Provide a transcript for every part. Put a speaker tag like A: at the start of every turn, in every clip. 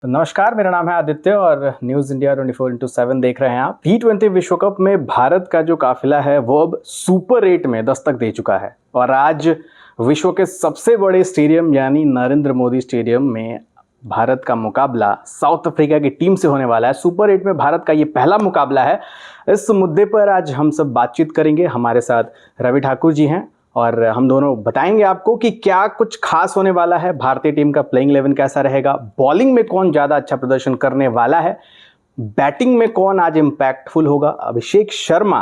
A: नमस्कार, मेरा नाम है आदित्य और न्यूज़ इंडिया 24/7 देख रहे हैं आप। T20 विश्व कप में भारत का जो काफिला है वो अब सुपर 8 में दस्तक दे चुका है और आज विश्व के सबसे बड़े स्टेडियम यानी नरेंद्र मोदी स्टेडियम में भारत का मुकाबला साउथ अफ्रीका की टीम से होने वाला है। सुपर 8 में भारत का ये पहला मुकाबला है। इस मुद्दे पर आज हम सब बातचीत करेंगे। हमारे साथ रवि ठाकुर जी हैं और हम दोनों बताएंगे आपको कि क्या कुछ खास होने वाला है, भारतीय टीम का प्लेइंग 11 कैसा रहेगा, बॉलिंग में कौन ज़्यादा अच्छा प्रदर्शन करने वाला है, बैटिंग में कौन आज इम्पैक्टफुल होगा, अभिषेक शर्मा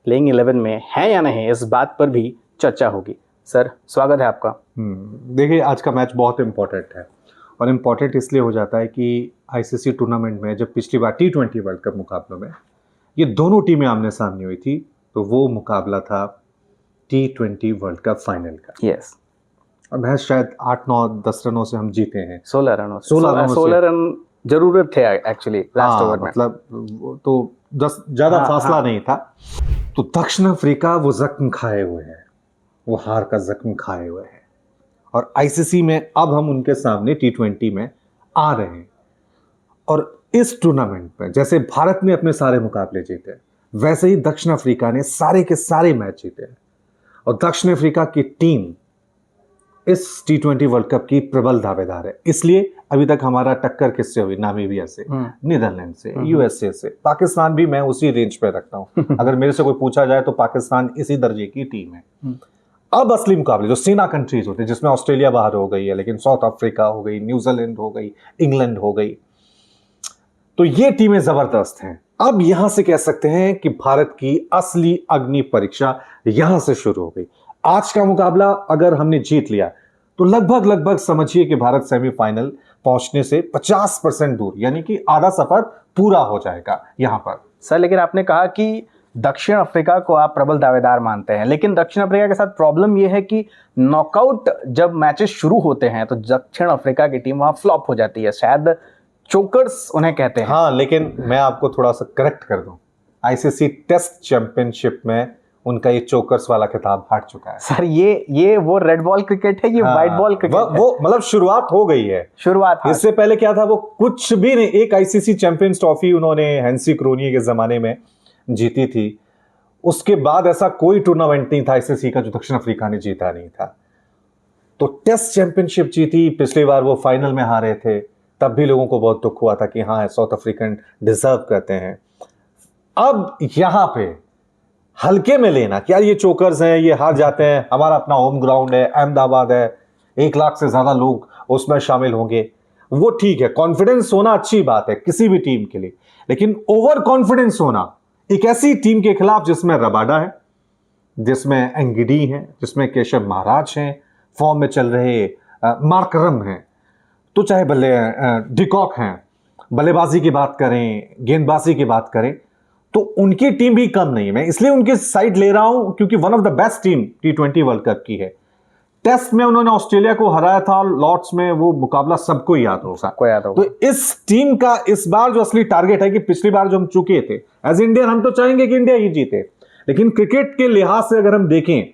A: प्लेइंग 11 में है या नहीं, इस बात पर भी चर्चा होगी। सर, स्वागत है आपका।
B: देखिए, आज का मैच बहुत इम्पोर्टेंट है और इम्पोर्टेंट इसलिए हो जाता है कि आईसीसी टूर्नामेंट में जब पिछली बार T20 वर्ल्ड कप मुकाबलों में ये दोनों टीमें आमने सामने हुई थी तो वो मुकाबला था T20 वर्ल्ड कप फाइनल का।
A: यस।
B: और मैच शायद 8-9-10 रनों से हम जीते हैं।
A: 16 रन जरूरत थे एक्चुअली लास्ट ओवर में।
B: मतलब तो 10 ज़्यादा फासला नहीं था। तो दक्षिण अफ्रीका वो जख्म खाए हुए है, वो हार का जख्म खाए हुए है और आईसीसी में अब हम उनके सामने T20 में आ रहे हैं। और इस टूर्नामेंट में जैसे भारत ने अपने सारे मुकाबले जीते वैसे ही दक्षिण अफ्रीका ने सारे के सारे मैच जीते और दक्षिण अफ्रीका की टीम इस T20 वर्ल्ड कप की प्रबल दावेदार है। इसलिए अभी तक हमारा टक्कर किससे हुई? नामीबिया से, नीदरलैंड से, यूएसए से। पाकिस्तान भी मैं उसी रेंज पे रखता हूं। अगर मेरे से कोई पूछा जाए तो पाकिस्तान इसी दर्जे की टीम है। अब असली मुकाबले जो सीना कंट्रीज होते हैं, जिसमें ऑस्ट्रेलिया बाहर हो गई है लेकिन साउथ अफ्रीका हो गई, न्यूजीलैंड हो गई, इंग्लैंड हो गई, तो ये टीमें जबरदस्त हैं। अब यहां से कह सकते हैं कि भारत की असली अग्नि परीक्षा यहां से शुरू हो गई। आज का मुकाबला अगर हमने जीत लिया तो लगभग समझिए कि भारत सेमीफाइनल पहुंचने से 50% दूर, यानी कि आधा सफर पूरा हो जाएगा यहां पर।
A: सर, लेकिन आपने कहा कि दक्षिण अफ्रीका को आप प्रबल दावेदार मानते हैं, लेकिन दक्षिण अफ्रीका के साथ प्रॉब्लम यह है कि नॉकआउट जब मैचेस शुरू होते हैं तो दक्षिण अफ्रीका की टीम वहां फ्लॉप हो जाती है, शायद चोकर्स उन्हें कहते हैं।
B: हाँ, लेकिन मैं आपको थोड़ा सा करेक्ट कर दूं, आईसीसी टेस्ट चैंपियनशिप में उनका ये चोकर्स वाला खिताब हार चुका है।
A: सर, ये वो रेड बॉल क्रिकेट है, ये व्हाइट बॉल क्रिकेट है।
B: वो मतलब शुरुआत हो गई है। इससे पहले क्या था? वो कुछ भी नहीं। एक आईसीसी चैंपियंस ट्रॉफी उन्होंने हेंसी क्रोनिये के जमाने में जीती थी। उसके बाद ऐसा कोई टूर्नामेंट नहीं था आईसीसी का जो दक्षिण अफ्रीका ने जीता नहीं था। तो टेस्ट चैंपियनशिप जीती, पिछली बार वो फाइनल में हारे थे, तब भी लोगों को बहुत दुख हुआ था कि हाँ, साउथ अफ्रीकन डिजर्व करते हैं। अब यहां पे हल्के में लेना कि यार ये चोकर्स हैं, ये हार जाते हैं, हमारा अपना होम ग्राउंड है, अहमदाबाद है, 1 लाख से ज्यादा लोग उसमें शामिल होंगे, वो ठीक है। कॉन्फिडेंस होना अच्छी बात है किसी भी टीम के लिए, लेकिन ओवर कॉन्फिडेंस होना एक ऐसी टीम के खिलाफ जिसमें रबाडा है, जिसमें एंगिडी है, जिसमें केशव महाराज हैं, फॉर्म में चल रहे मार्करम हैं, तो चाहे डिकॉक हैं, बल्लेबाजी की बात करें, गेंदबाजी की बात करें, तो उनकी टीम भी कम नहीं है। मैं इसलिए उनकी साइड ले रहा हूं क्योंकि one of the best team T20 world cup की है। टेस्ट में उन्होंने ऑस्ट्रेलिया को हराया था, लॉर्ड्स में वो मुकाबला सबको याद होगा। तो इस टीम का इस बार जो असली टारगेट है कि पिछली बार जो हम चुके थे एज इंडियन, हम तो चाहेंगे कि इंडिया ही जीते, लेकिन क्रिकेट के लिहाज से अगर हम देखें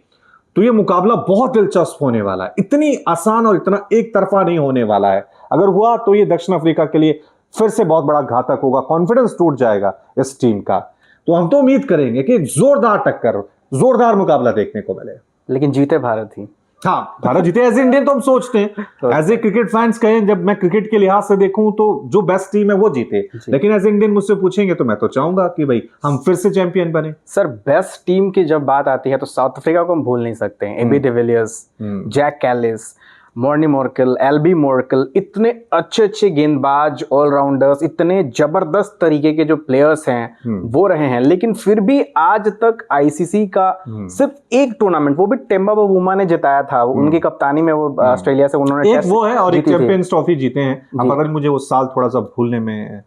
B: तो ये मुकाबला बहुत दिलचस्प होने वाला है। इतनी आसान और इतना एक तरफा नहीं होने वाला है। अगर हुआ तो ये दक्षिण अफ्रीका के लिए फिर से बहुत बड़ा घातक होगा, कॉन्फिडेंस टूट जाएगा इस टीम का। तो हम तो उम्मीद करेंगे कि एक जोरदार टक्कर, जोरदार मुकाबला देखने को मिले।
A: लेकिन जीते भारत ही।
B: हाँ, भारत जीते एज इंडियन तो हम सोचते हैं। एज ए क्रिकेट फैंस कहें, जब मैं क्रिकेट के लिहाज से देखूं तो जो बेस्ट टीम है वो जीते, लेकिन एज इंडियन मुझसे पूछेंगे तो मैं तो चाहूंगा कि भाई हम फिर से चैंपियन बने।
A: सर, बेस्ट टीम की जब बात आती है तो साउथ अफ्रीका को हम भूल नहीं सकते हैं। AB de Villiers, Jacques Kallis, Morne Morkel, Albie Morkel, इतने अच्छे गेंदबाज, ऑलराउंडर्स, इतने जबरदस्त तरीके के जो प्लेयर्स हैं वो रहे हैं, लेकिन फिर भी आज तक आईसीसी का सिर्फ एक टूर्नामेंट, वो भी टेम्बा बवूमा ने जिताया था, उनकी कप्तानी में वो ऑस्ट्रेलिया से उन्होंने
B: एक वो है और एक चैंपियंस ट्रॉफी जीते हैं। अब अगर मुझे वो साल थोड़ा सा भूलने में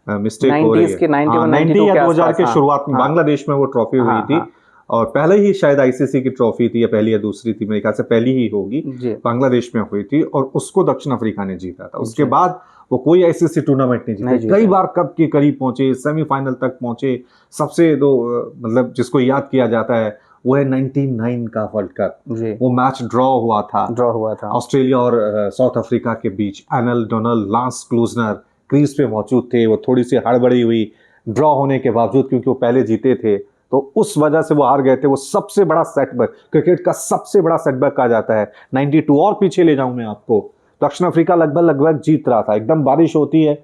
B: मिस्टेक हो रही है, 90 या 2000 के शुरुआत में बांग्लादेश में वो ट्रॉफी हुई थी और पहले ही शायद आईसीसी की ट्रॉफी थी, या पहली या दूसरी थी, मेरे ख्याल से पहली ही होगी, बांग्लादेश में हुई थी और उसको दक्षिण अफ्रीका ने जीता था। उसके बाद वो कोई आईसीसी टूर्नामेंट नहीं जीता। कई बार कप के करीब पहुंचे, सेमीफाइनल तक पहुंचे। सबसे मतलब जिसको याद किया जाता है वो है 99 का वर्ल्ड कप। वो मैच ड्रॉ हुआ था
A: ऑस्ट्रेलिया
B: और साउथ अफ्रीका के बीच। Anal Donal, lance Klusener, crease पे मौजूद थे, वो थोड़ी सी हड़बड़ी हुई ड्रॉ होने के बावजूद, क्योंकि वो पहले जीते थे तो उस वजह से वो हार गए थे। वो सबसे बड़ा सेटबैक, क्रिकेट का सबसे बड़ा सेटबैक कहा जाता है। 92 और पीछे ले जाऊं मैं आपको, दक्षिण अफ्रीका लगभग जीत रहा था, एकदम बारिश होती है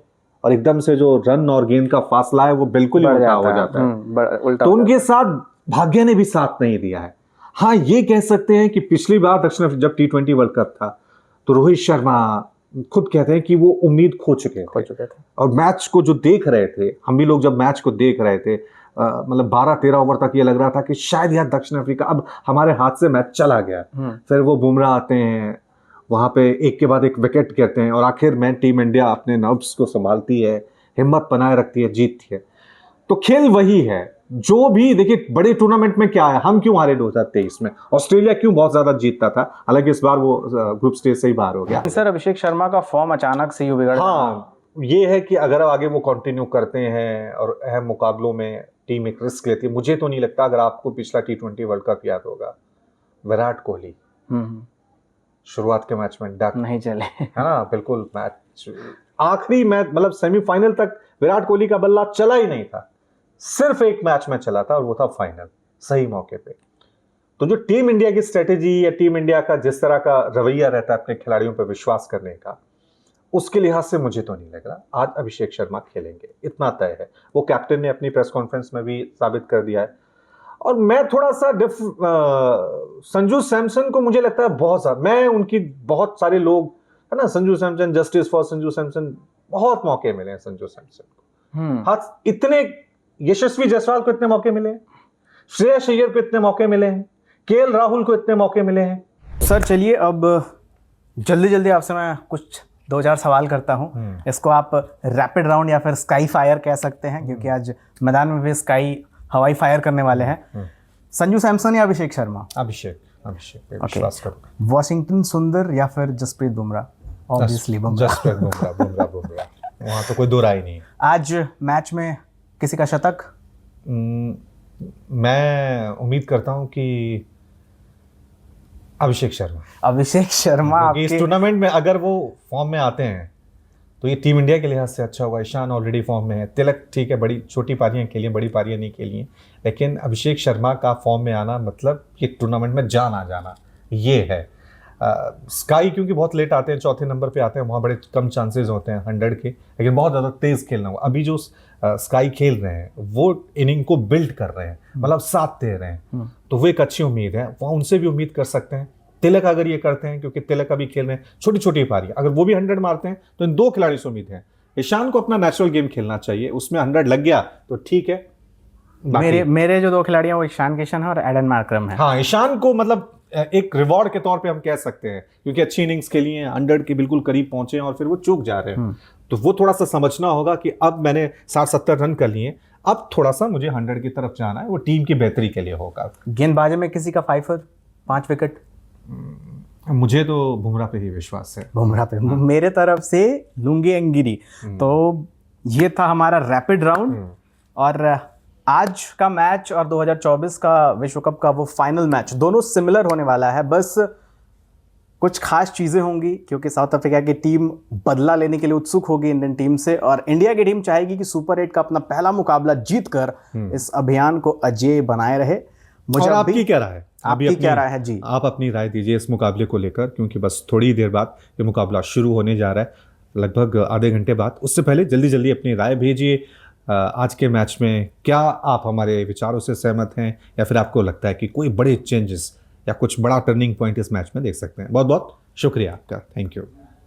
B: और एकदम से जो रन और गेंद का फासला है वो बिल्कुल ही उल्टा हो जाता है। तो उनके साथ भाग्य ने भी साथ नहीं दिया है। हाँ, ये कह सकते हैं कि पिछली बार दक्षिण अफ्रीका जब T20 वर्ल्ड कप था तो रोहित शर्मा खुद कहते हैं कि वो उम्मीद खो चुके थे और मैच को जो देख रहे थे, हम भी लोग जब मैच को देख रहे थे, मतलब 12-13 ओवर तक ये लग रहा था कि शायद यार दक्षिण अफ्रीका अब हमारे हाथ से मैच चला गया। फिर वो बुमराह आते हैं, वहां पे एक के बाद एक विकेट गिरते हैं और आखिर में टीम इंडिया अपने नर्व्स को संभालती है, हिम्मत बनाए रखती है, जीतती है। तो खेल वही है जो भी, देखिए बड़े टूर्नामेंट में क्या है, हम क्यों हारे 2023 में, ऑस्ट्रेलिया क्यों बहुत ज्यादा जीतता था, हालांकि इस बार वो ग्रुप स्टेज से ही बाहर हो गया।
A: सर, अभिषेक शर्मा का फॉर्म अचानक से ही बिगड़,
B: हाँ, ये है कि अगर आगे वो कंटिन्यू करते हैं और अहम मुकाबलों में टीम एक रिस्क लेती है, मुझे तो नहीं लगता। अगर आपको पिछला T20 वर्ल्ड कप याद होगा, विराट कोहली शुरुआत के मैच में डक
A: नहीं चले,
B: है ना, बिल्कुल मैच आखिरी मैच मतलब सेमीफाइनल तक विराट कोहली का बल्ला चला ही नहीं था, सिर्फ एक मैच में चला था और वो था फाइनल, सही मौके पे। तो जो टीम इंडिया की स्ट्रेटेजी या टीम इंडिया का जिस तरह का रवैया रहता है अपने खिलाड़ियों पर विश्वास करने का, उसके लिहाज से मुझे तो नहीं लग रहा आज अभिषेक शर्मा खेलेंगे, इतना तय है। वो कैप्टन ने अपनी प्रेस कॉन्फ्रेंस में भी साबित कर दिया है। और मैं थोड़ा सा संजू सैमसन को मुझे लगता है बहुत ज्यादा, मैं उनकी बहुत सारे लोग है ना, संजू सैमसन, जस्टिस फॉर संजू सैमसन, बहुत मौके मिले हैं संजू सैमसन को। हाँ, इतने यशस्वी जायसवाल को इतने मौके मिले हैं, श्रेयस अय्यर को इतने मौके मिले हैं, KL राहुल को इतने मौके मिले हैं।
A: सर चलिए, अब जल्दी जल्दी आपसे मैं कुछ 2-4 सवाल करता हूं। इसको आप रैपिड राउंड या फिर स्काई फायर कह सकते हैं, क्योंकि आज मैदान में भी स्काई हवाई फायर करने वाले हैं। संजू सैमसन या अभिषेक शर्मा?
B: अभिषेक पे विश्वास करो।
A: वॉशिंगटन सुंदर या फिर जसप्रीत बुमराह? ऑब्वियसली
B: जसप्रीत बुमराह, वहां तो कोई दो राय नहीं है।
A: आज मैच में किसी का शतक?
B: मैं उम्मीद करता हूं कि अभिषेक शर्मा इस टूर्नामेंट में अगर वो फॉर्म में आते हैं तो ये टीम इंडिया के लिहाज से अच्छा होगा। ईशान ऑलरेडी फॉर्म में है, तिलक ठीक है, बड़ी छोटी पारियां खेली हैं, बड़ी पारियां नहीं खेली हैं, लेकिन अभिषेक शर्मा का फॉर्म में आना मतलब ये टूर्नामेंट में जान आ जाना, ये है। स्काई क्योंकि बहुत लेट आते हैं, चौथे नंबर पे आते हैं, वहाँ बड़े कम चांसेस होते हैं 100 के, लेकिन बहुत ज़्यादा तेज़ खेलना होगा। अभी जो स्काई खेल रहे हैं वो इनिंग को बिल्ड कर रहे हैं, मतलब साथ दे रहे हैं, तो वो एक अच्छी उम्मीद है, वहाँ उनसे भी उम्मीद कर सकते हैं। तिलक अगर ये करते हैं, क्योंकि तिलक अभी खेल रहे हैं छोटी छोटी पारी, अगर वो भी 100 मारते हैं तो इन दो खिलाड़ी से उम्मीद है। ईशान को अपना नेचुरल गेम खेलना चाहिए, उसमें 100 लग गया तो ठीक है।
A: मेरे जो दो खिलाड़ी हैं वो ईशान किशन है और एडन मार्करम है।
B: हाँ, ईशान को मतलब एक रिवॉर्ड के तौर पे हम कह सकते हैं, क्योंकि अच्छी इनिंग्स खेली हैं, 100 के बिल्कुल करीब पहुंचे हैं और फिर वो चूक जा रहे हैं। तो वो थोड़ा सा समझना होगा कि अब मैंने 60-70 रन कर लिए, अब थोड़ा सा मुझे 100 की तरफ जाना है, वो टीम की बेहतरी के लिए होगा।
A: गेंदबाजी में किसी का 5 विकेट?
B: मुझे तो बुमराह पे ही विश्वास है।
A: बुमराह पे? हाँ। मेरे तरफ से लुंगी अंगिरी। तो ये था हमारा रैपिड राउंड, और आज का मैच और 2024 का विश्व कप का वो फाइनल मैच दोनों सिमिलर होने वाला है। बस कुछ खास चीज़ें होंगी, क्योंकि साउथ अफ्रीका की टीम बदला लेने के लिए उत्सुक होगी इंडियन टीम से, और इंडिया की टीम चाहेगी कि सुपर 8 का अपना पहला मुकाबला जीतकर इस अभियान को अजेय बनाए रहे।
B: मुझे आपकी क्या राय है?
A: आपकी क्या राय है जी?
B: आप अपनी राय दीजिए इस मुकाबले को लेकर, क्योंकि बस थोड़ी देर बाद ये मुकाबला शुरू होने जा रहा है, लगभग आधे घंटे बाद। उससे पहले जल्दी जल्दी अपनी राय भेजिए। आज के मैच में क्या आप हमारे विचारों से सहमत हैं, या फिर आपको लगता है कि कोई बड़े चेंजेस या कुछ बड़ा टर्निंग पॉइंट इस मैच में देख सकते हैं? बहुत बहुत शुक्रिया आपका, थैंक यू।